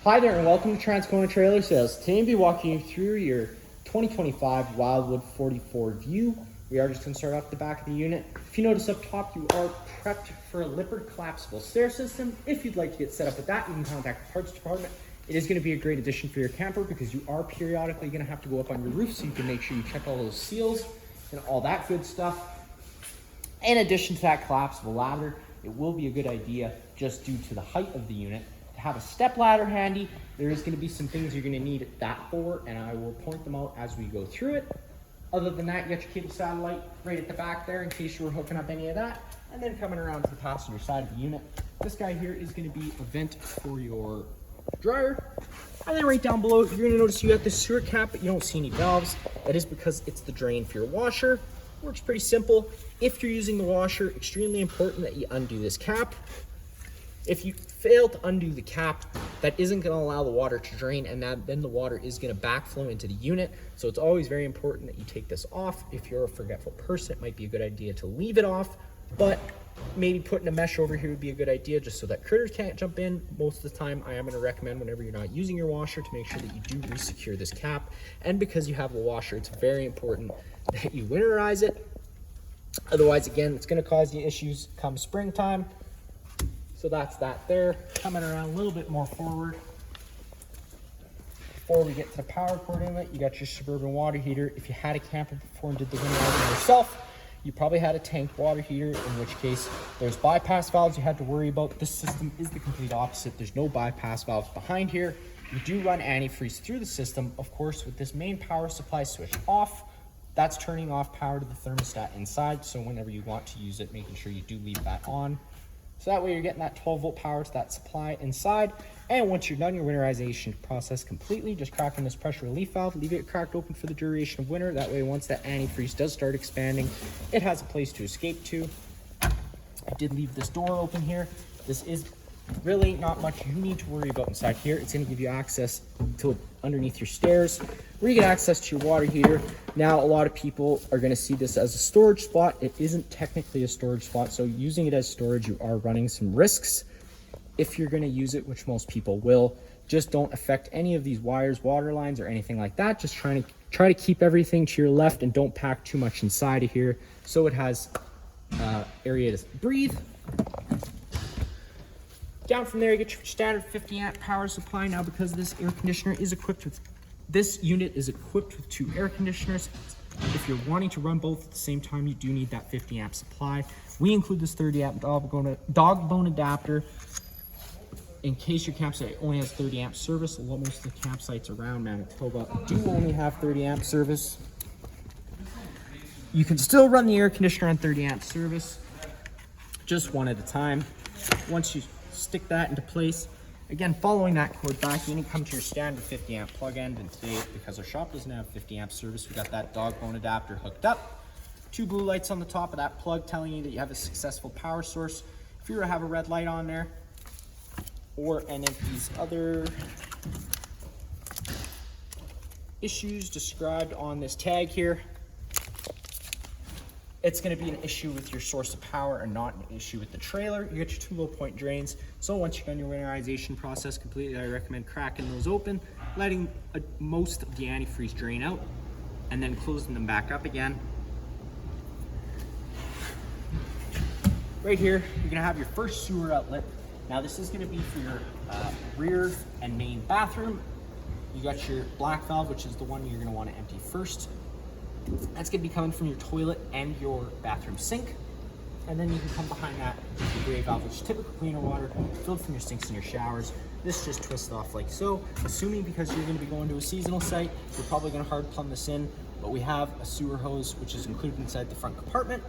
Hi there and welcome to Transcona Trailer Sales. Today I'll be walking you through your 2025 Wildwood 44View. We are just going to start off the back of the unit. If you notice up top, you are prepped for a Lippert collapsible stair system. If you'd like to get set up with that, you can contact the parts department. It is going to be a great addition for your camper because you are periodically going to have to go up on your roof, so you can make sure you check all those seals and all that good stuff. In addition to that collapsible ladder, it will be a good idea, just due to the height of the unit, to have a step ladder handy. There is going to be some things you're going to need that for, and I will point them out as we go through it. Other than that, you got your cable satellite right at the back there in case you were hooking up any of that. And then coming around to the passenger side of the unit, this guy here is going to be a vent for your dryer. And then right down below, you're going to notice you got this sewer cap, but you don't see any valves. That is because it's the drain for your washer. Works pretty simple. If you're using the washer, extremely important that you undo this cap. If you fail to undo the cap, that isn't going to allow the water to drain, and then the water is going to backflow into the unit. So it's always very important that you take this off. If you're a forgetful person, it might be a good idea to leave it off, but maybe putting a mesh over here would be a good idea just so that critters can't jump in. Most of the time, I am going to recommend whenever you're not using your washer to make sure that you do resecure this cap. And because you have the washer, it's very important that you winterize it. Otherwise, again, it's going to cause you issues come springtime. So that's that there. Coming around a little bit more forward. Before we get to the power cord inlet, you got your suburban water heater. If you had a camper before and did the winterizing yourself, you probably had a tank water heater, in which case there's bypass valves you had to worry about. This system is the complete opposite. There's no bypass valves behind here. You do run antifreeze through the system. Of course, with this main power supply switch off, that's turning off power to the thermostat inside. So whenever you want to use it, making sure you do leave that on. So that way you're getting that 12-volt power to that supply inside. And once you're done your winterization process completely, just cracking this pressure relief valve, leave it cracked open for the duration of winter. That way, once that antifreeze does start expanding, it has a place to escape to. I did leave this door open here. This is really not much you need to worry about inside here. It's going to give you access to underneath your stairs where you get access to your water heater. Now, a lot of people are going to see this as a storage spot. It isn't technically a storage spot, so using it as storage, you are running some risks. If you're going to use it, which most people will, just don't affect any of these wires, water lines, or anything like that. Just try to keep everything to your left and don't pack too much inside of here so it has area to breathe. Down from there, you get your standard 50 amp power supply. Now, because this air conditioner is equipped with, this unit is equipped with 2 air conditioners. If you're wanting to run both at the same time, you do need that 50 amp supply. We include this 30 amp dog bone adapter in case your campsite only has 30 amp service. Most of the campsites around Manitoba do only have 30 amp service. You can still run the air conditioner on 30 amp service, just one at a time. Once you stick that into place, again, following that cord back, you need to come to your standard 50 amp plug end. And today, because our shop doesn't have 50 amp service, we got that dog bone adapter hooked up. 2 blue lights on the top of that plug telling you that you have a successful power source. If you were to have a red light on there, or any of these other issues described on this tag here, it's going to be an issue with your source of power and not an issue with the trailer. You get your 2 low point drains. So once you've done your winterization process completely, I recommend cracking those open, letting most of the antifreeze drain out, and then closing them back up again. Right here, you're going to have your first sewer outlet. Now this is going to be for your rear and main bathroom. You got your black valve, which is the one you're going to want to empty first. That's going to be coming from your toilet and your bathroom sink. And then you can come behind that with your gray valve, which is typical cleaner water filled from your sinks and your showers. This just twists off like so. Assuming because you're going to be going to a seasonal site, you're probably going to hard plumb this in, but we have a sewer hose which is included inside the front compartment,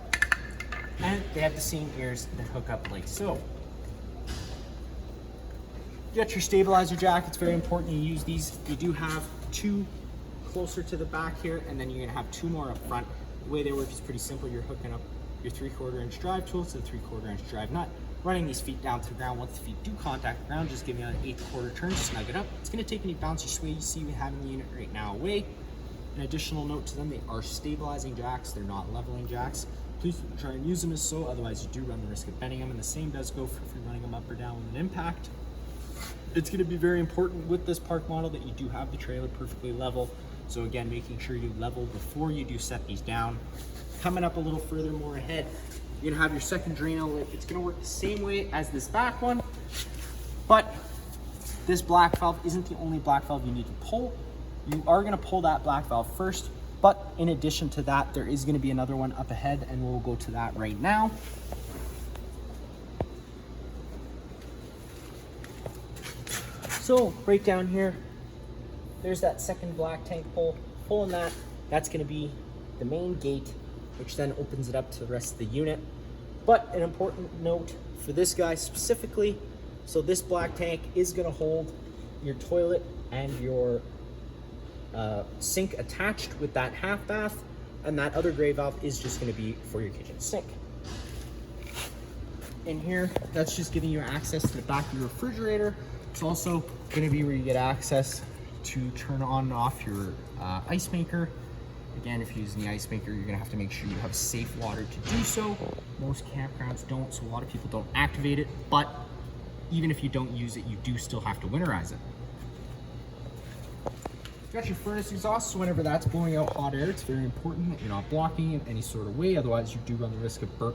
and they have the same ears that hook up like so. You got your stabilizer jack. It's very important you use these. You do have 2 closer to the back here, and then you're going to have 2 more up front. The way they work is pretty simple. You're hooking up your 3/4 inch drive tool to the 3/4 inch drive nut, running these feet down to the ground. Once the feet do contact the ground, just give me an 8/4 turn to snug it up. It's going to take any bouncy sway you see we have in the unit right now away. An additional note to them, they are stabilizing jacks. They're not leveling jacks. Please try and use them as so, otherwise you do run the risk of bending them, and the same does go for if you're running them up or down with an impact. It's going to be very important with this park model that you do have the trailer perfectly level. So again, making sure you level before you do set these down. Coming up a little further more ahead, you're going to have your second drain outlet. It's going to work the same way as this back one, but this black valve isn't the only black valve you need to pull. You are going to pull that black valve first, but in addition to that, there is going to be another one up ahead, and we'll go to that right now. So right down here, there's that second black tank pull. Pulling that, that's going to be the main gate, which then opens it up to the rest of the unit. But an important note for this guy specifically, so this black tank is going to hold your toilet and your sink attached with that half bath, and that other gray valve is just going to be for your kitchen sink. In here, that's just giving you access to the back of your refrigerator. It's also going to be where you get access to turn on and off your ice maker. Again, if you're using the ice maker, you're going to have to make sure you have safe water to do so. Most campgrounds don't, so a lot of people don't activate it, but even if you don't use it, you do still have to winterize it. You've got your furnace exhaust, so whenever that's blowing out hot air, it's very important that you're not blocking it in any sort of way, otherwise you do run the risk of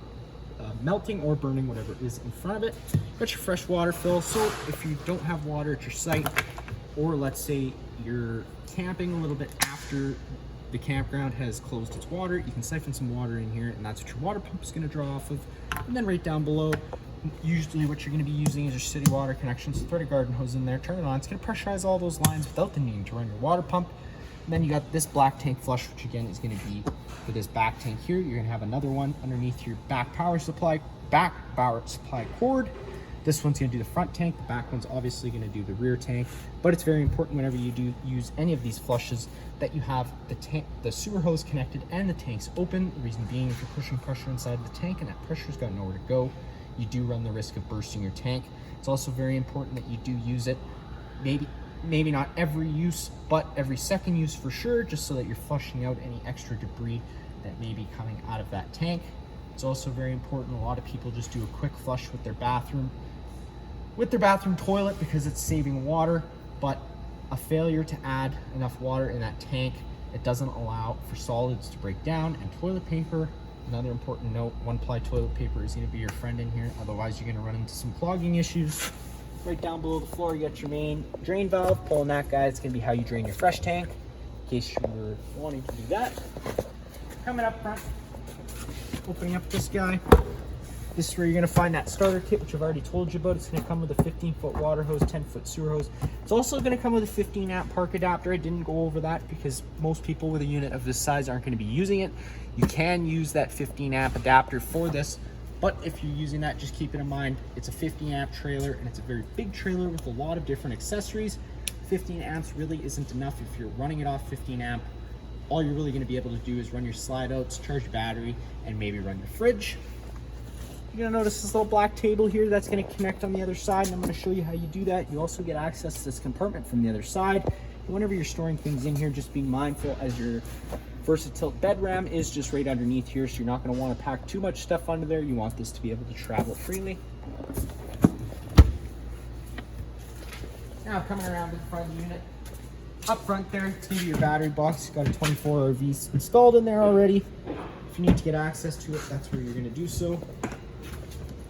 melting or burning whatever is in front of it. Got your fresh water fill, so if you don't have water at your site, or let's say you're camping a little bit after the campground has closed its water, you can siphon some water in here, and that's what your water pump is going to draw off of. And then right down below, usually what you're going to be using is your city water connection. So thread a garden hose in there, turn it on. It's going to pressurize all those lines without the need to run your water pump. And then you got this black tank flush, which again is going to be for this back tank here. You're going to have another one underneath your back power supply cord. This one's going to do the front tank. The back one's obviously going to do the rear tank. But it's very important whenever you do use any of these flushes that you have the sewer hose connected and the tanks open. The reason being, if you're pushing pressure inside the tank and that pressure's got nowhere to go, you do run the risk of bursting your tank. It's also very important that you do use it, maybe not every use, but every second use for sure, just so that you're flushing out any extra debris that may be coming out of that tank. It's also very important, a lot of people just do a quick flush with their bathroom toilet because it's saving water, but a failure to add enough water in that tank, it doesn't allow for solids to break down. And toilet paper, another important note, one-ply toilet paper is going to be your friend in here, otherwise you're going to run into some clogging issues. Right down below the floor, you got your main drain valve. Pulling that guy, it's going to be how you drain your fresh tank, in case you were wanting to do that. Coming up front, opening up this guy. This is where you're going to find that starter kit, which I've already told you about. It's going to come with a 15-foot water hose, 10-foot sewer hose. It's also going to come with a 15-amp park adapter. I didn't go over that because most people with a unit of this size aren't going to be using it. You can use that 15-amp adapter for this, but if you're using that, just keep it in mind. It's a 50-amp trailer, and it's a very big trailer with a lot of different accessories. 15 amps really isn't enough if you're running it off 15 amp. All you're really going to be able to do is run your slide outs, charge your battery, and maybe run your fridge. You're going to notice this little black table here that's going to connect on the other side, and I'm going to show you how you do that. You also get access to this compartment from the other side. And whenever you're storing things in here, just be mindful as your VersaTilt bed ram is just right underneath here, so you're not going to want to pack too much stuff under there. You want this to be able to travel freely. Now coming around to the front of the unit. Up front there, it's going to be your battery box. It's got a 24 RVs installed in there already. If you need to get access to it, that's where you're going to do so.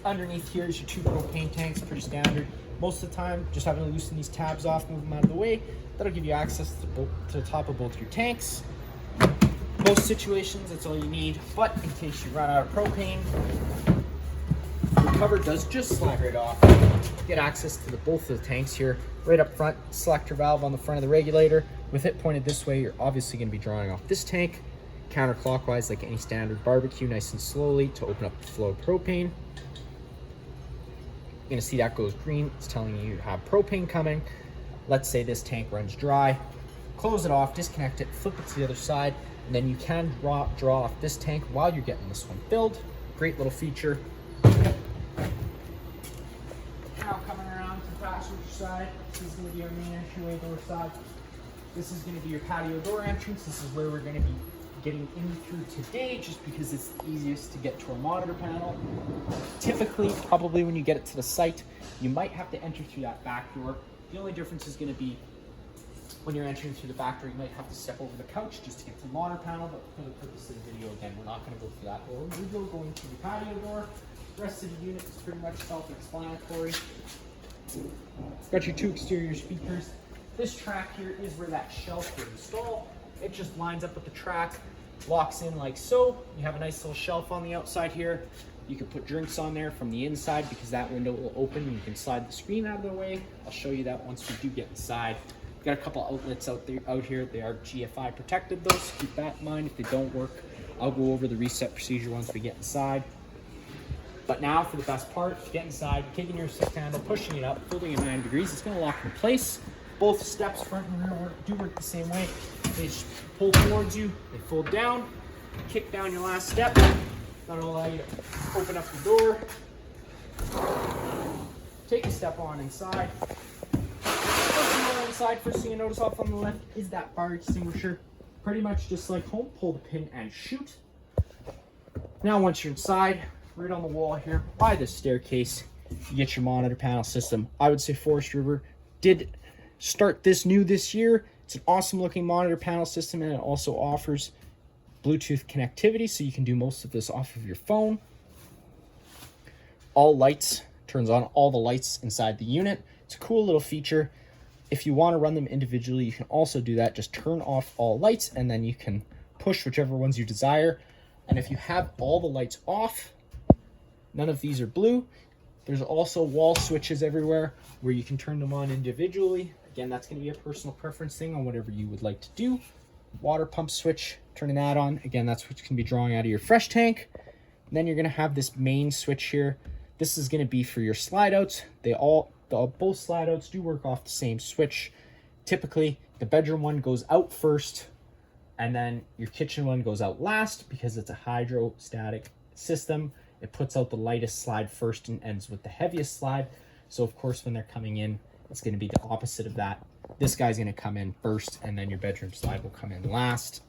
Underneath here is your 2 propane tanks, pretty standard. Most of the time, just having to loosen these tabs off, move them out of the way. That'll give you access to the top of both your tanks. Most situations, that's all you need. But in case you run out of propane, the cover does just slide right off. Get access to both of the tanks here. Right up front, selector valve on the front of the regulator. With it pointed this way, you're obviously going to be drawing off this tank counterclockwise like any standard barbecue, nice and slowly to open up the flow of propane. You're going to see that goes green. It's telling you have propane coming. Let's say this tank runs dry. Close it off, disconnect it, flip it to the other side, and then you can draw off this tank while you're getting this one filled. Great little feature. Now coming around to the passenger side, this is going to be our main entryway door side. This is going to be your patio door entrance. This is where we're going to be getting in through today, just because it's the easiest to get to our monitor panel. Typically, probably when you get it to the site, you might have to enter through that back door, The only difference is going to be when you're entering through the back door, you might have to step over the couch just to get to the monitor panel, but for the purpose of the video, again, we're not going to go through that door. We will go into the patio door. The rest of the unit is pretty much self-explanatory. Got your 2 exterior speakers. This track here is where that shelf would install. It just lines up with the track, locks in like so. You have a nice little shelf on the outside here. You can put drinks on there from the inside because that window will open and you can slide the screen out of the way. I'll show you that once we do get inside. We've got a couple outlets out here. They are GFI protected though, so keep that in mind. If they don't work, I'll go over the reset procedure once we get inside. But now for the best part, get inside, taking your 6 handle, pushing it up, folding it 90 degrees. It's going to lock in place. Both steps, front and rear, do work the same way. They just pull towards you, they fold down, kick down your last step. That'll allow you to open up the door, take a step on inside. First thing you notice off on the left is that fire extinguisher. Pretty much just like home, pull the pin and shoot. Now once you're inside, right on the wall here by the staircase, you get your monitor panel system. I would say Forest River did start this new this year. It's an awesome looking monitor panel system, and it also offers Bluetooth connectivity, so you can do most of this off of your phone. All lights, turns on all the lights inside the unit. It's a cool little feature. If you want to run them individually, you can also do that. Just turn off all lights and then you can push whichever ones you desire. And if you have all the lights off, none of these are blue. There's also wall switches everywhere where you can turn them on individually. Again, that's going to be a personal preference thing on whatever you would like to do. Water pump switch, turning that on. Again, that's what you can be drawing out of your fresh tank. And then you're going to have this main switch here. This is going to be for your slide outs. Both slide outs do work off the same switch. Typically, the bedroom one goes out first, and then your kitchen one goes out last because it's a hydrostatic system. It puts out the lightest slide first and ends with the heaviest slide. So of course, when they're coming in, it's going to be the opposite of that. This guy's going to come in first, and then your bedroom slide will come in last.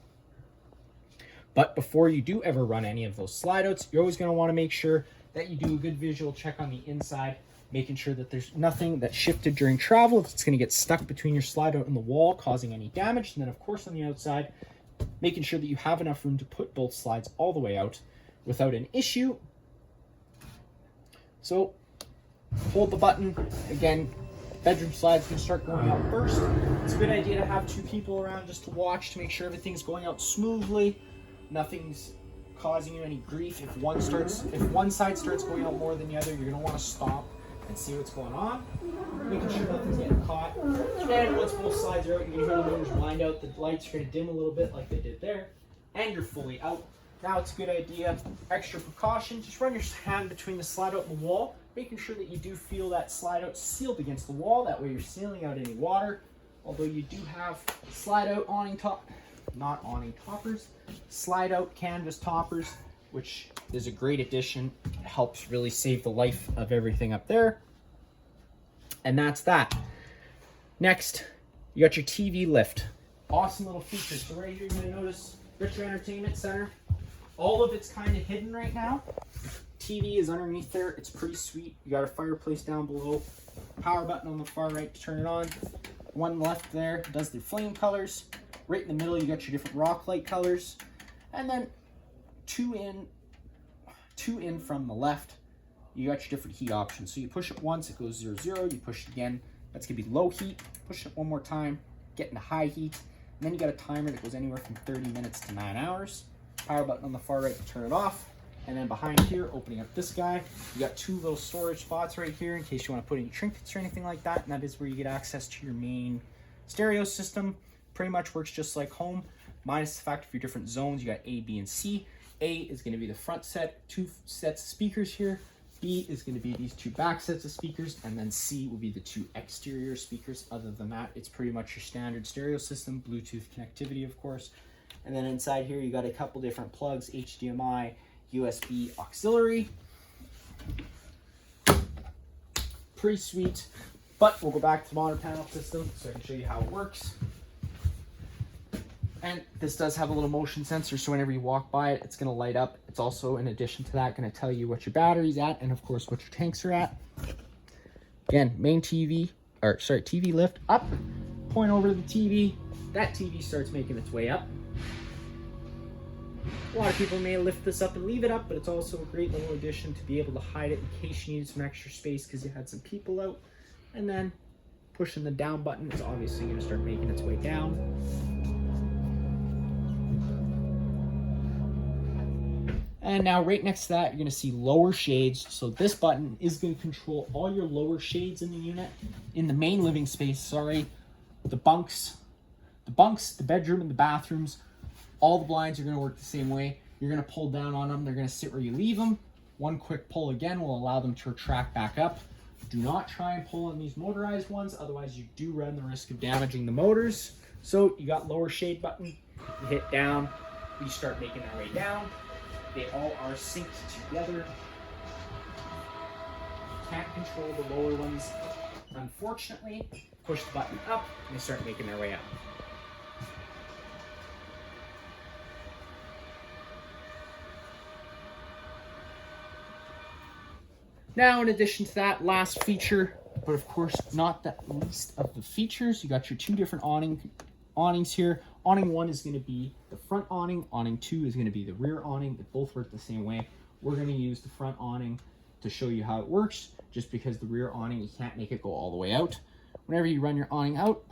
But before you do ever run any of those slide outs, you're always going to want to make sure that you do a good visual check on the inside, making sure that there's nothing that shifted during travel. If it's going to get stuck between your slide out and the wall, causing any damage. And then of course on the outside, making sure that you have enough room to put both slides all the way out without an issue. So hold the button. Again, bedroom slides can start going out first. It's a good idea to have 2 people around just to watch to make sure everything's going out smoothly. Nothing's causing you any grief. If one side starts going out more than the other, you're going to want to stop and see what's going on, making sure nothing's getting caught. And once both sides are out, you're going to hear the motors wind out, the lights are going to dim a little bit like they did there, and you're fully out. Now it's a good idea, extra precaution, just run your hand between the slide out and the wall, making sure that you do feel that slide out sealed against the wall. That way you're sealing out any water. Although you do have slide out awning not awning toppers, slide out canvas toppers, which is a great addition. It helps really save the life of everything up there. And that's that. Next, you got your TV lift. Awesome little feature. So right here, you're gonna notice your entertainment center. All of it's kind of hidden right now. TV is underneath there. It's pretty sweet. You got a fireplace down below. Power button on the far right to turn it on. One left there does the flame colors. Right in the middle, you got your different rock light colors. And then two in from the left, you got your different heat options. So you push it once, it goes 0, 0. You push it again, that's gonna be low heat. Push it one more time, get into high heat. And then you got a timer that goes anywhere from 30 minutes to 9 hours. Power button on the far right to turn it off. And then behind here, opening up this guy, you got 2 little storage spots right here in case you want to put any trinkets or anything like that. And that is where you get access to your main stereo system. Pretty much works just like home, minus the fact of your different zones. You got A, B, and C. A is going to be the front set, 2 sets of speakers here. B is going to be these 2 back sets of speakers, and then C will be the 2 exterior speakers. Other than that, it's pretty much your standard stereo system, Bluetooth connectivity, of course. And then inside here, you got a couple different plugs, HDMI, USB auxiliary. Pretty sweet, but we'll go back to the monitor panel system so I can show you how it works. And this does have a little motion sensor, so whenever you walk by it, it's going to light up. It's also, in addition to that, going to tell you what your battery's at and, of course, what your tanks are at. Again, main TV, TV lift up, point over to the TV. That TV starts making its way up. A lot of people may lift this up and leave it up, but it's also a great little addition to be able to hide it in case you need some extra space because you had some people out. And then pushing the down button, it's obviously going to start making its way down. And now right next to that, you're going to see lower shades. So this button is going to control all your lower shades in the unit, in the main living space, sorry. The bunks, the bedroom, and the bathrooms. All the blinds are going to work the same way. You're going to pull down on them. They're going to sit where you leave them. One quick pull again will allow them to retract back up. Do not try and pull on these motorized ones. Otherwise, you do run the risk of damaging the motors. So you got lower shade button. You hit down. You start making their way down. They all are synced together. Can't control the lower ones. Unfortunately, push the button up and they start making their way up. Now, in addition to that last feature, but of course not the least of the features, you got your two different awnings here. Awning 1 is going to be the front awning. Awning 2 is going to be the rear awning. They both work the same way. We're going to use the front awning to show you how it works, just because the rear awning, you can't make it go all the way out. Whenever you run your awning out,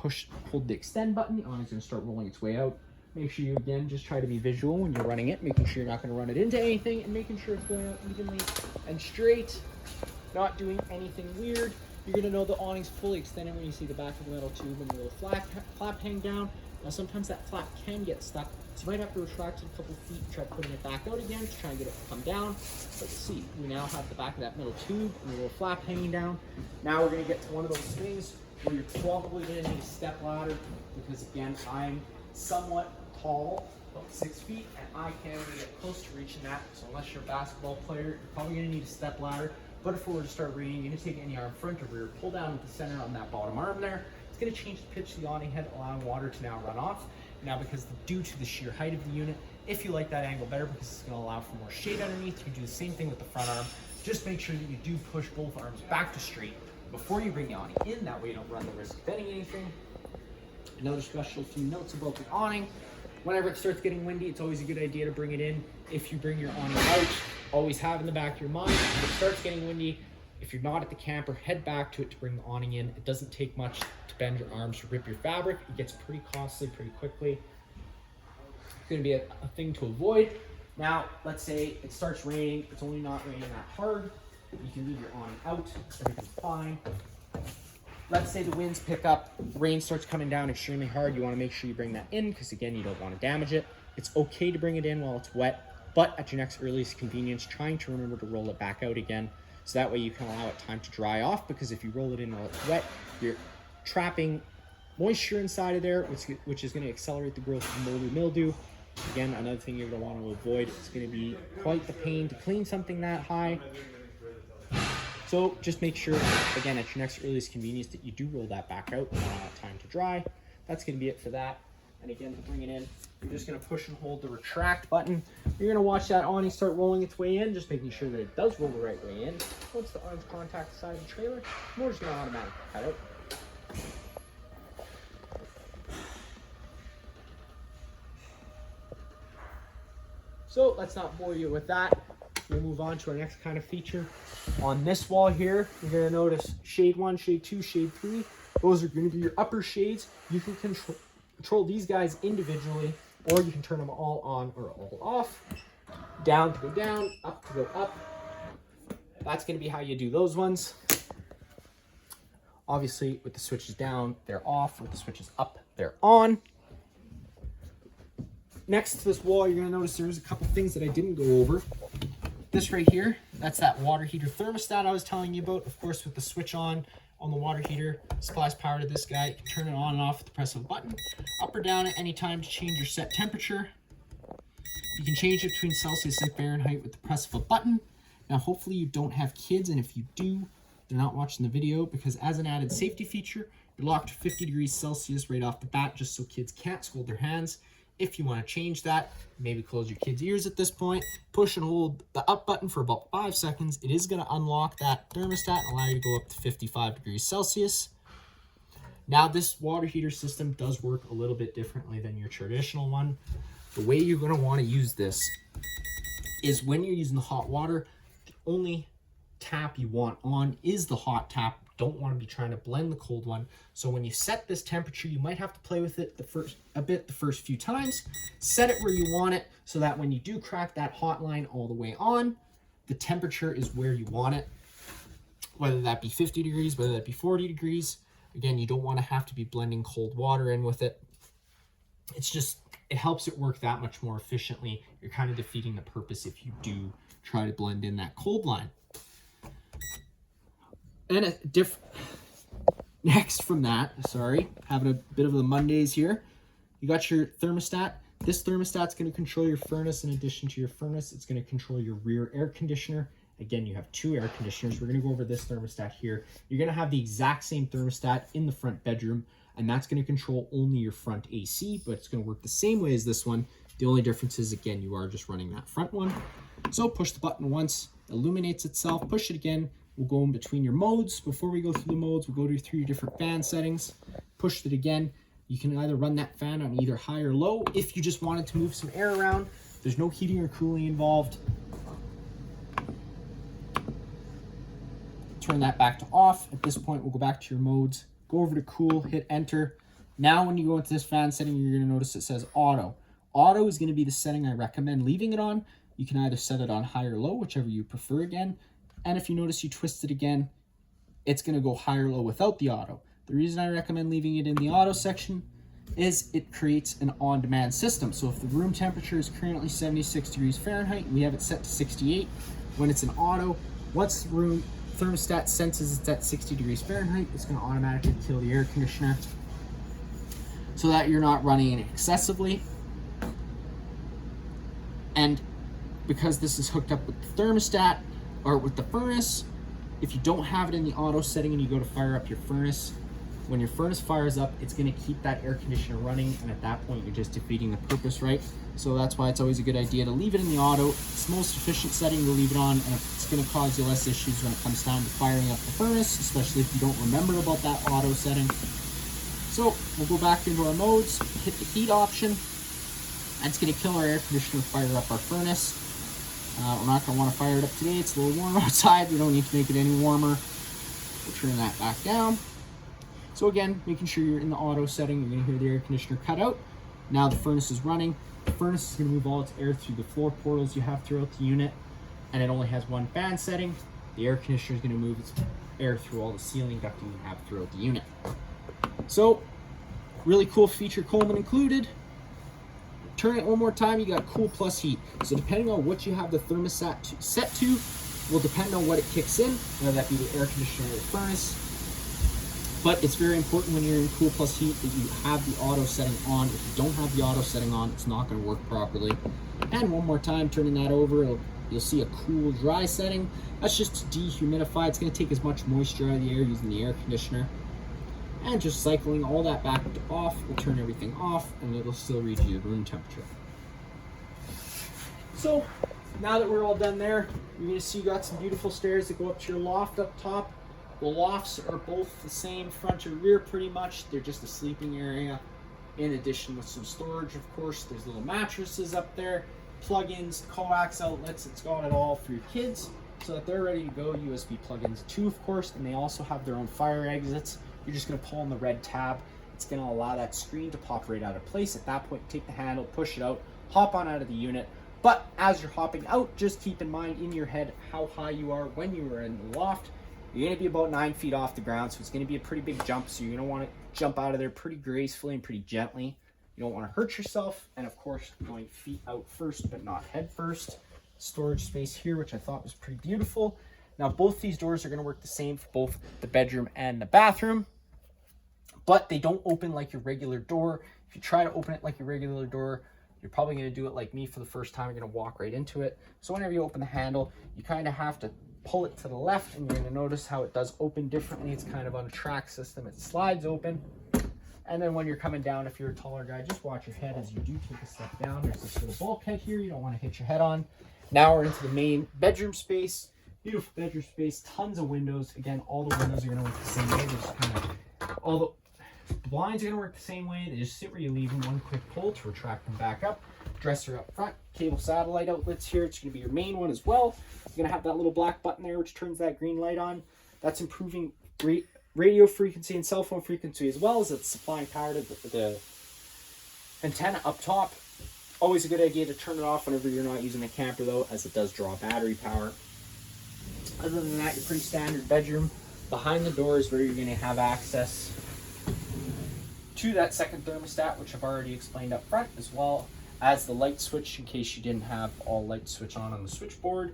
hold the extend button. The awning's going to start rolling its way out. Make sure you, again, just try to be visual when you're running it, making sure you're not going to run it into anything, and making sure it's going out evenly and straight. Not doing anything weird. You're going to know the awning's fully extended when you see the back of the metal tube and the little flap hang down. Now sometimes that flap can get stuck, so you might have to retract it a couple feet and try putting it back out again to try and get it to come down. But you see, we now have the back of that metal tube and the little flap hanging down. Now we're going to get to one of those things where you're probably going to need a step ladder, because again, I'm somewhat tall, about 6 feet, and I can't even get close to reaching that. So unless you're a basketball player, you're probably going to need a step ladder. But if we were to start raining, you're going to take any arm front or rear, pull down at the center on that bottom arm there. It's going to change the pitch of the awning head, allowing water to now run off. Now, because due to the sheer height of the unit, if you like that angle better, because it's going to allow for more shade underneath, you do the same thing with the front arm. Just make sure that you do push both arms back to straight before you bring the awning in. That way you don't run the risk of bending anything. Another special few notes about the awning. Whenever it starts getting windy, it's always a good idea to bring it in. If you bring your awning out, always have in the back of your mind, if it starts getting windy, if you're not at the camper, head back to it to bring the awning in. It doesn't take much to bend your arms to rip your fabric. It gets pretty costly pretty quickly. It's going to be a thing to avoid. Now, let's say it starts raining. It's only not raining that hard. You can leave your awning out. Everything's fine. Let's say the winds pick up, rain starts coming down extremely hard. You want to make sure you bring that in, because again, you don't want to damage it. It's okay to bring it in while it's wet, but at your next earliest convenience, trying to remember to roll it back out again. So that way you can allow it time to dry off, because if you roll it in while it's wet, you're trapping moisture inside of there, which is going to accelerate the growth of mildew. Again, another thing you're going to want to avoid. It's going to be quite the pain to clean something that high. So just make sure, again, at your next earliest convenience, that you do roll that back out and allow it time to dry. That's going to be it for that. And again, to bring it in, you're just going to push and hold the retract button. You're going to watch that awning start rolling its way in, just making sure that it does roll the right way in. Once the arms contact the side of the trailer, the motor's going to automatically cut out. So let's not bore you with that. We'll move on to our next kind of feature. On this wall here, you're going to notice shade 1, shade 2, shade 3. Those are going to be your upper shades. You can control these guys individually, or you can turn them all on or all off. Down to go down, up to go up. That's going to be how you do those ones. Obviously, with the switches down, they're off. With the switches up, they're on. Next to this wall, you're going to notice there's a couple things that I didn't go over. This right here, that's that water heater thermostat I was telling you about. Of course, with the switch on the water heater, supplies power to this guy. You can turn it on and off with the press of a button. Up or down at any time to change your set temperature. You can change it between Celsius and Fahrenheit with the press of a button. Now, hopefully you don't have kids, and if you do, they're not watching the video, because as an added safety feature, you're locked to 50 degrees Celsius right off the bat, just so kids can't scald their hands. If you want to change that, maybe close your kids' ears at this point, push and hold the up button for about 5 seconds. It is going to unlock that thermostat and allow you to go up to 55 degrees Celsius. Now, this water heater system does work a little bit differently than your traditional one. The way you're going to want to use this is when you're using the hot water, the only tap you want on is the hot tap. Don't want to be trying to blend the cold one. So when you set this temperature, you might have to play with it the first few times. Set it where you want it so that when you do crack that hot line all the way on, the temperature is where you want it. Whether that be 50 degrees, whether that be 40 degrees. Again, you don't want to have to be blending cold water in with it. It's just, it helps it work that much more efficiently. You're kind of defeating the purpose if you do try to blend in that cold line. And next from that, having a bit of the Mondays here, you got your thermostat. This thermostat's going to control your furnace. In addition to your furnace, it's going to control your rear air conditioner. Again, you have 2 air conditioners. We're going to go over this thermostat here. You're going to have the exact same thermostat in the front bedroom, and that's going to control only your front AC, but it's going to work the same way as this one. The only difference is, again, you are just running that front one. So push the button once, illuminates itself, push it again. We'll go in between your modes. Before we go through the modes, we'll go through your different fan settings. Push it again. You can either run that fan on either high or low. If you just wanted to move some air around, there's no heating or cooling involved. Turn that back to off. At this point, we'll go back to your modes. Go over to cool, hit enter. Now when you go into this fan setting, you're going to notice it says auto. Auto is going to be the setting I recommend leaving it on. You can either set it on high or low, whichever you prefer again. And if you notice you twist it again, it's going to go high or low without the auto. The reason I recommend leaving it in the auto section is it creates an on-demand system. So if the room temperature is currently 76 degrees Fahrenheit, we have it set to 68. When it's an auto, once the room thermostat senses it's at 60 degrees Fahrenheit, it's going to automatically kill the air conditioner so that you're not running it excessively. And because this is hooked up with the thermostat or with the furnace, if you don't have it in the auto setting and you go to fire up your furnace, when your furnace fires up, it's going to keep that air conditioner running, and at that point you're just defeating the purpose, right? So that's why it's always a good idea to leave it in the auto. It's the most efficient setting to leave it on, and it's going to cause you less issues when it comes time to firing up the furnace, especially if you don't remember about that auto setting. So we'll go back into our modes, hit the heat option. That's going to kill our air conditioner, fire up our furnace. We're not going to want to fire it up today. It's a little warm outside. We don't need to make it any warmer. We'll turn that back down. So again, making sure you're in the auto setting, you're going to hear the air conditioner cut out. Now the furnace is running. The furnace is going to move all its air through the floor portals you have throughout the unit, and it only has 1 fan setting. The air conditioner is going to move its air through all the ceiling ducting you have throughout the unit. So, really cool feature, Coleman included. Turn it one more time, you got cool plus heat. So depending on what you have the thermostat set to, will depend on what it kicks in, whether that be the air conditioner or the furnace. But it's very important when you're in cool plus heat that you have the auto setting on. If you don't have the auto setting on, it's not going to work properly. And one more time, turning that over, you'll see a cool dry setting. That's just to dehumidify. It's going to take as much moisture out of the air using the air conditioner. And just cycling all that back to off will turn everything off, and it'll still read you the room temperature. So now that we're all done there, you're going to see you got some beautiful stairs that go up to your loft up top. The lofts are both the same front or rear pretty much. They're just a sleeping area in addition with some storage, of course. There's little mattresses up there, plug-ins, coax outlets. It's got it all for your kids so that they're ready to go. USB plug-ins too, of course, and they also have their own fire exits. You're just going to pull on the red tab. It's going to allow that screen to pop right out of place. At that point, take the handle, push it out, hop on out of the unit. But as you're hopping out, just keep in mind in your head how high you are when you are in the loft. You're going to be about 9 feet off the ground, so it's going to be a pretty big jump. So you're going to want to jump out of there pretty gracefully and pretty gently. You don't want to hurt yourself. And of course, going feet out first, but not head first. Storage space here, which I thought was pretty beautiful. Now, both these doors are going to work the same for both the bedroom and the bathroom, but they don't open like your regular door. If you try to open it like your regular door, you're probably going to do it like me for the first time. You're going to walk right into it. So whenever you open the handle, you kind of have to pull it to the left, and you're going to notice how it does open differently. It's kind of on a track system. It slides open. And then when you're coming down, if you're a taller guy, just watch your head as you do take a step down. There's this little bulkhead here you don't want to hit your head on. Now we're into the main bedroom space. Beautiful bedroom space, tons of windows. Again, all the windows are going to look the same way. Just kind of, blinds are going to work the same way. They just sit where you leave them, one quick pull to retract them back up. Dresser up front, cable satellite outlets here. It's going to be your main one as well. You're going to have that little black button there which turns that green light on. That's improving radio frequency and cell phone frequency, as well as it's supplying power to the antenna up top. Always a good idea to turn it off whenever you're not using the camper though, as it does draw battery power. Other than that, your pretty standard bedroom. Behind the door is where you're going to have access to that second thermostat, which I've already explained up front, as well as the light switch in case you didn't have all light switch on the switchboard.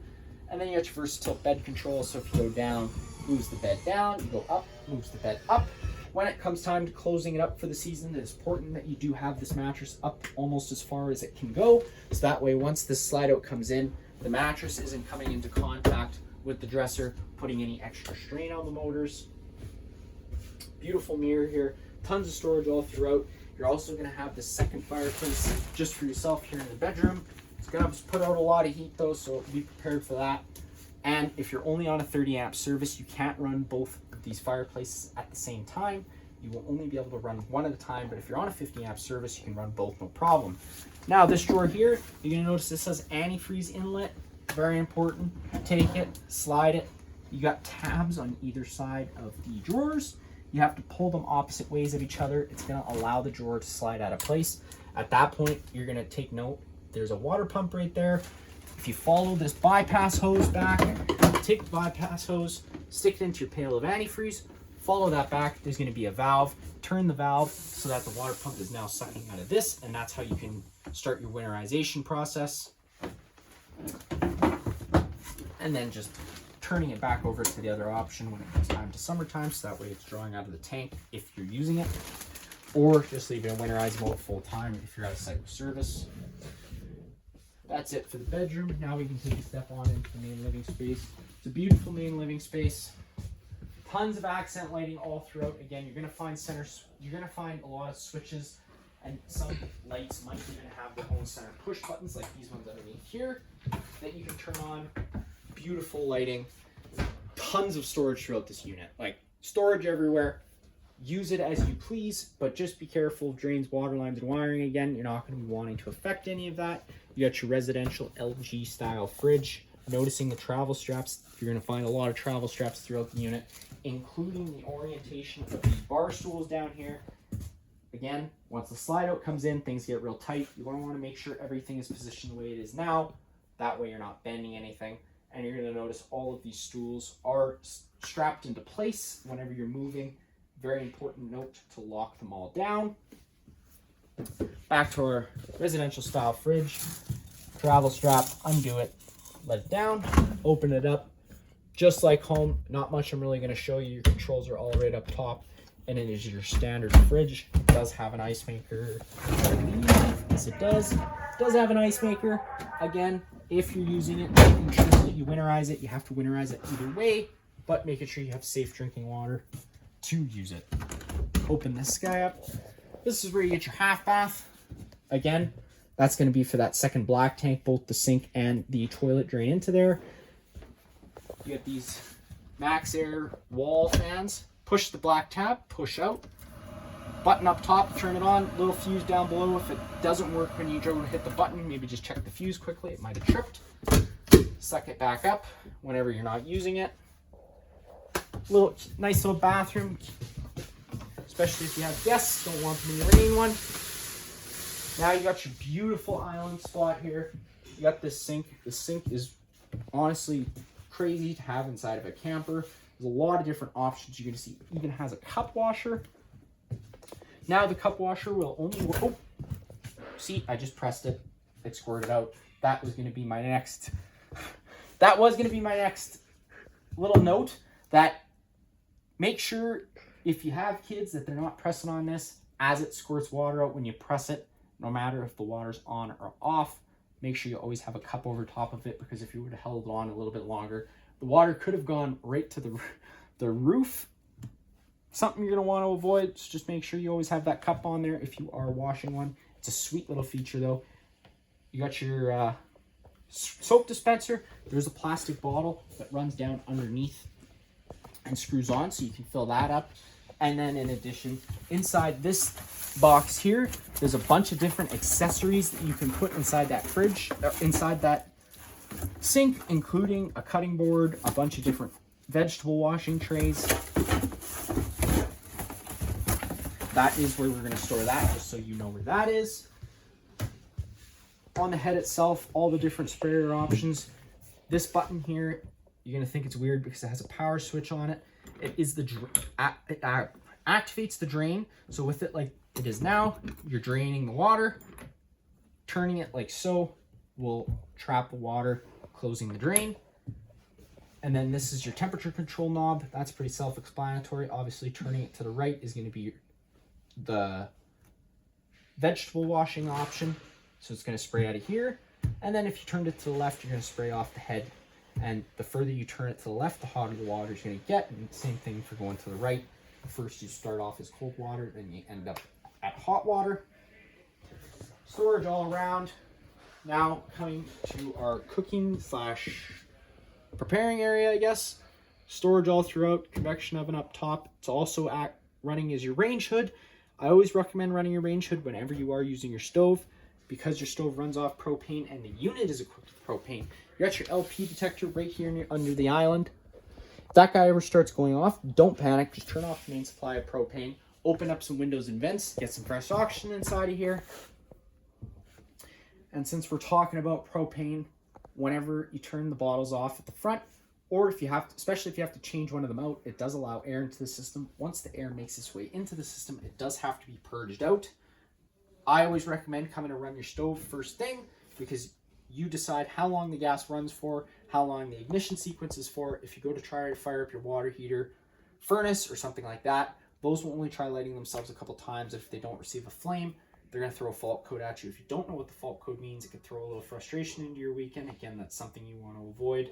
And then you got your versatile bed control, so if you go down, moves the bed down, you go up, moves the bed up. When it comes time to closing it up for the season, it's important that you do have this mattress up almost as far as it can go, so that way once this slide out comes in, the mattress isn't coming into contact with the dresser, putting any extra strain on the motors. Beautiful mirror here, tons of storage all throughout. You're also going to have the second fireplace just for yourself here in the bedroom. It's going to put out a lot of heat though, so be prepared for that. And if you're only on a 30 amp service, you can't run both of these fireplaces at the same time. You will only be able to run one at a time, but if you're on a 50 amp service, you can run both, no problem. Now this drawer here, you're going to notice this has antifreeze inlet. Very important. Take it, slide it. You got tabs on either side of the drawers. You have to pull them opposite ways of each other. It's going to allow the drawer to slide out of place. At that point, you're going to take note. There's a water pump right there. If you follow this bypass hose back, take the bypass hose, stick it into your pail of antifreeze, follow that back, there's going to be a valve. Turn the valve so that the water pump is now sucking out of this, and that's how you can start your winterization process. And then just turning it back over to the other option when it comes time to summertime, so that way it's drawing out of the tank if you're using it, or just leave it in winterize mode full time if you're at a site with service. That's it for the bedroom. Now we can take a step on into the main living space. It's a beautiful main living space. Tons of accent lighting all throughout. Again, you're gonna find a lot of switches, and some lights might even have their own center push buttons, like these ones underneath here, that you can turn on. Beautiful lighting. Tons of storage throughout this unit. Like, storage everywhere. Use it as you please, but just be careful of drains, water lines, and wiring. Again, you're not going to be wanting to affect any of that. You got your residential LG style fridge. Noticing the travel straps, you're going to find a lot of travel straps throughout the unit, including the orientation of these bar stools down here. Again, once the slide out comes in, things get real tight. You want to make sure everything is positioned the way it is now. That way you're not bending anything. And you're going to notice all of these stools are strapped into place whenever you're moving. Very important note to lock them all down. Back to our residential style fridge. Travel strap, undo it, let it down, open it up. Just like home, not much I'm really going to show you. Your controls are all right up top, and it is your standard fridge. It does have an ice maker. Yes, it does. It does have an ice maker. Again, if you're using it, making sure that you winterize it. You have to winterize it either way, but making sure you have safe drinking water to use it. Open this guy up. This is where you get your half bath. Again, that's going to be for that second black tank. Both the sink and the toilet drain into there. You get these Max Air wall fans. Push the black tab, push out. Button up top, turn it on. Little fuse down below. If it doesn't work when you go to hit the button, maybe just check the fuse quickly. It might have tripped. Suck it back up whenever you're not using it. Nice little bathroom, especially if you have guests. Don't want them in the rain one. Now you got your beautiful island spot here. You got this sink. The sink is honestly crazy to have inside of a camper. There's a lot of different options. You're going to see it even has a cup washer. Now the cup washer will only work. Oh, see, I just pressed it. It squirted out. That was going to be my next. That was going to be my next little note. That make sure if you have kids that they're not pressing on this as it squirts water out when you press it. No matter if the water's on or off, make sure you always have a cup over top of it, because if you would have held on a little bit longer, the water could have gone right to the roof. Something you're going to want to avoid, so just make sure you always have that cup on there if you are washing one. It's a sweet little feature though. You got your soap dispenser. There's a plastic bottle that runs down underneath and screws on, so you can fill that up. And then in addition, inside this box here, there's a bunch of different accessories that you can put inside that fridge, inside that sink, including a cutting board, a bunch of different vegetable washing trays. That is where we're going to store that, just so you know where that is. On the head itself, all the different sprayer options. This button here, you're going to think it's weird because it has a power switch on it. It is the it activates the drain. So with it like it is now, you're draining the water. Turning it like so will trap the water, closing the drain. And then this is your temperature control knob. That's pretty self-explanatory. Obviously, turning it to the right is going to be the vegetable washing option. So it's going to spray out of here. And then if you turned it to the left, you're going to spray off the head. And the further you turn it to the left, the hotter the water is going to get. And same thing for going to the right. First you start off as cold water, then you end up at hot water. Storage all around. Now coming to our cooking / preparing area, I guess. Storage all throughout, convection oven up top. It's also running as your range hood. I always recommend running your range hood whenever you are using your stove, because your stove runs off propane and the unit is equipped with propane. You got your LP detector right here under the island. If that guy ever starts going off, don't panic. Just turn off the main supply of propane. Open up some windows and vents. Get some fresh oxygen inside of here. And since we're talking about propane, whenever you turn the bottles off at the front, or if you have to, especially if you have to change one of them out, it does allow air into the system. Once the air makes its way into the system, it does have to be purged out. I always recommend coming to run your stove first thing, because you decide how long the gas runs for, how long the ignition sequence is for. If you go to try to fire up your water heater, furnace, or something like that, those will only try lighting themselves a couple times. If they don't receive a flame, they're going to throw a fault code at you. If you don't know what the fault code means, it could throw a little frustration into your weekend. Again, that's something you want to avoid.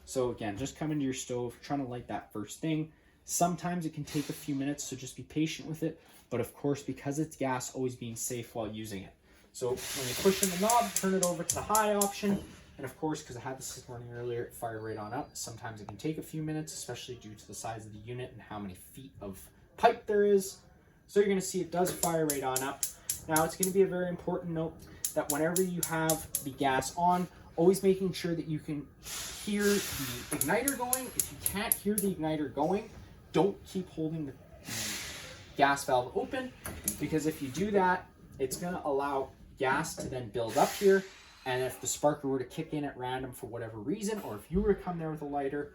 So again, just come into your stove, trying to light that first thing. Sometimes it can take a few minutes, so just be patient with it. But of course, because it's gas, always being safe while using it. So when you push in the knob, turn it over to the high option. And of course, because I had this running earlier, fire right on up. Sometimes it can take a few minutes, especially due to the size of the unit and how many feet of pipe there is. So you're going to see it does fire right on up. Now, it's going to be a very important note that whenever you have the gas on, always making sure that you can hear the igniter going. If you can't hear the igniter going, don't keep holding the gas valve open, because if you do that, it's going to allow gas to then build up here. And if the sparker were to kick in at random for whatever reason, or if you were to come there with a lighter,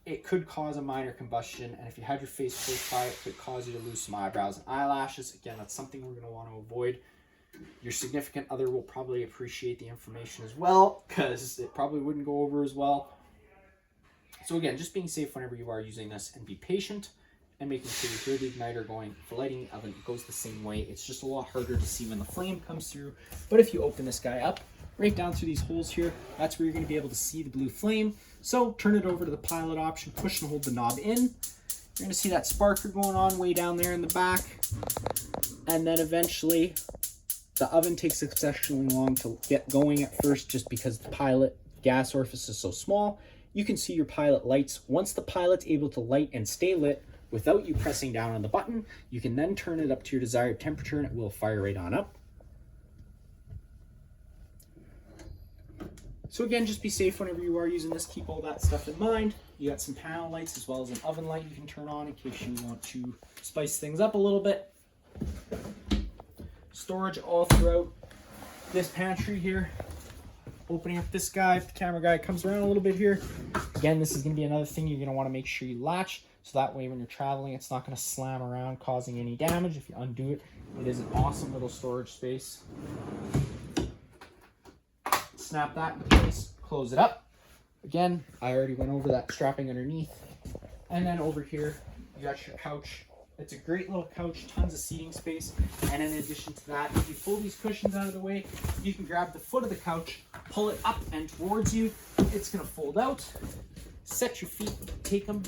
it could cause a minor combustion. And if you had your face close by, it could cause you to lose some eyebrows and eyelashes. Again, that's something we're going to want to avoid. Your significant other will probably appreciate the information as well, because it probably wouldn't go over as well. So again, just being safe whenever you are using this, and be patient, and making sure you hear the igniter going. For lighting the oven, it goes the same way. It's just a lot harder to see when the flame comes through. But if you open this guy up, right down through these holes here, that's where you're going to be able to see the blue flame. So turn it over to the pilot option, push and hold the knob in. You're going to see that sparker going on way down there in the back. And then eventually, the oven takes exceptionally long to get going at first, just because the pilot gas orifice is so small. You can see your pilot lights. Once the pilot's able to light and stay lit without you pressing down on the button, you can then turn it up to your desired temperature and it will fire right on up. So again, just be safe whenever you are using this. Keep all that stuff in mind. You got some panel lights as well as an oven light you can turn on in case you want to spice things up a little bit. Storage all throughout this pantry here. Opening up this guy, if the camera guy comes around a little bit here. Again, this is going to be another thing you're going to want to make sure you latch, so that way when you're traveling, it's not going to slam around causing any damage. If you undo it, it is an awesome little storage space. Snap that in place, close it up. Again, I already went over that strapping underneath. And then over here, you got your couch. It's a great little couch, tons of seating space. And in addition to that, if you pull these cushions out of the way, you can grab the foot of the couch, pull it up and towards you. It's going to fold out. Set your feet, take them,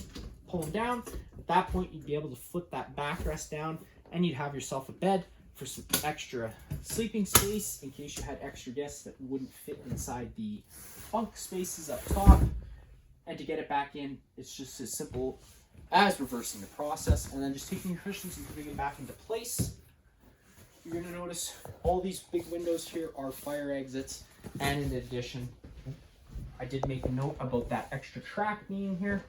pull them down. At that point, you'd be able to flip that backrest down, and you'd have yourself a bed for some extra sleeping space in case you had extra guests that wouldn't fit inside the bunk spaces up top. And to get it back in, it's just as simple as reversing the process, and then just taking your cushions and putting them back into place. You're going to notice all these big windows here are fire exits, and in addition, I did make a note about that extra track being here.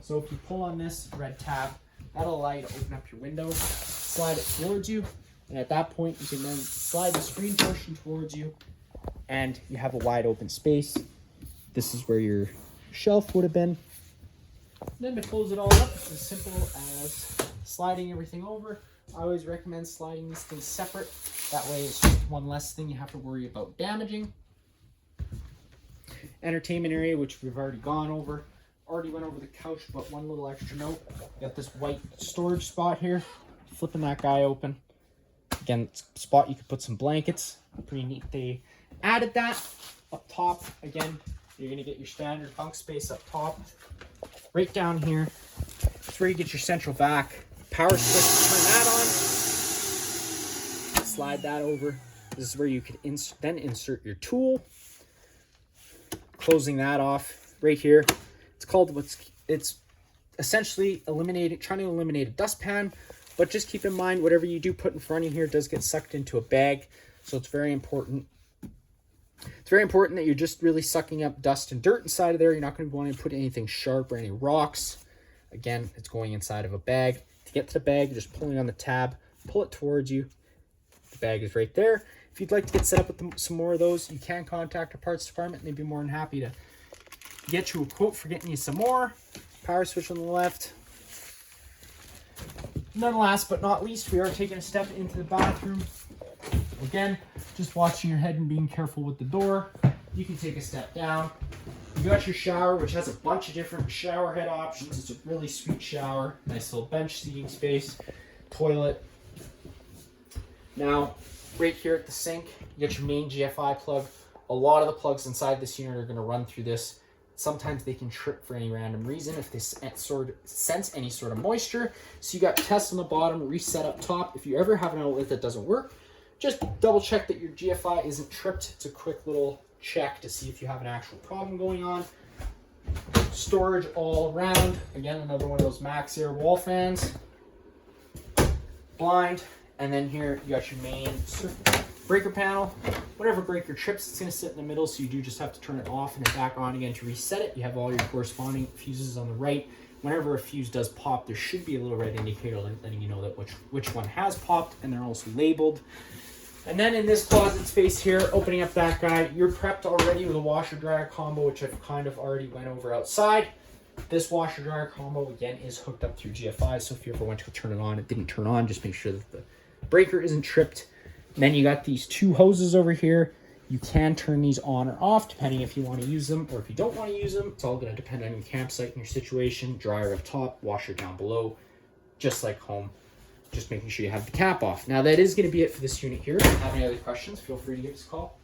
So if you pull on this red tab, that'll allow you to open up your window, slide it towards you, and at that point you can then slide the screen portion towards you, and you have a wide open space. This is where your shelf would have been. Then to close it all up, it's as simple as sliding everything over. I always recommend sliding these things separate. That way it's just one less thing you have to worry about damaging. Entertainment area, which we've already gone over. Already went over the couch, but one little extra note. Got this white storage spot here. Flipping that guy open. Again, it's a spot you could put some blankets. Pretty neat they added that. Up top, again, you're going to get your standard bunk space up top. Right down here, that's where you get your central vac. Power switch, turn that on. Slide that over. This is where you could then insert your tool. Closing that off right here. It's called it's essentially trying to eliminate a dustpan, but just keep in mind whatever you do put in front of you here does get sucked into a bag. So it's very important. It's very important that you're just really sucking up dust and dirt inside of there. You're not going to want to put anything sharp or any rocks. Again, it's going inside of a bag. To get to the bag, you're just pulling on the tab, pull it towards you. The bag is right there. If you'd like to get set up with some more of those, you can contact our parts department, and they'd be more than happy to get you a quote for getting you some more. Power switch on the left. None last but not least, we are taking a step into the bathroom. Again, just watching your head and being careful with the door. You can take a step down. You got your shower, which has a bunch of different shower head options. It's a really sweet shower. Nice little bench seating space. Toilet. Now, right here at the sink, you got your main GFI plug. A lot of the plugs inside this unit are going to run through this. Sometimes they can trip for any random reason if they sense any sort of moisture. So you got test on the bottom, reset up top. If you ever have an outlet that doesn't work, just double check that your GFI isn't tripped. It's a quick little check to see if you have an actual problem going on. Storage all around. Again, another one of those Max Air wall fans. Blind. And then here you got your main breaker panel. Whatever breaker trips, it's going to sit in the middle, so you do just have to turn it off and then back on again to reset it. You have all your corresponding fuses on the right. Whenever a fuse does pop, there should be a little red indicator letting you know that which one has popped, and they're also labeled. And then in this closet space here, opening up that guy, you're prepped already with a washer-dryer combo, which I've kind of already went over outside. This washer-dryer combo, again, is hooked up through GFI, so if you ever went to turn it on, it didn't turn on, just make sure that the breaker isn't tripped. And then you got these two hoses over here. You can turn these on or off, depending if you want to use them or if you don't want to use them. It's all going to depend on your campsite and your situation. Dryer up top, washer down below, just like home. Just making sure you have the cap off. Now, that is going to be it for this unit here. If you have any other questions, feel free to give us a call.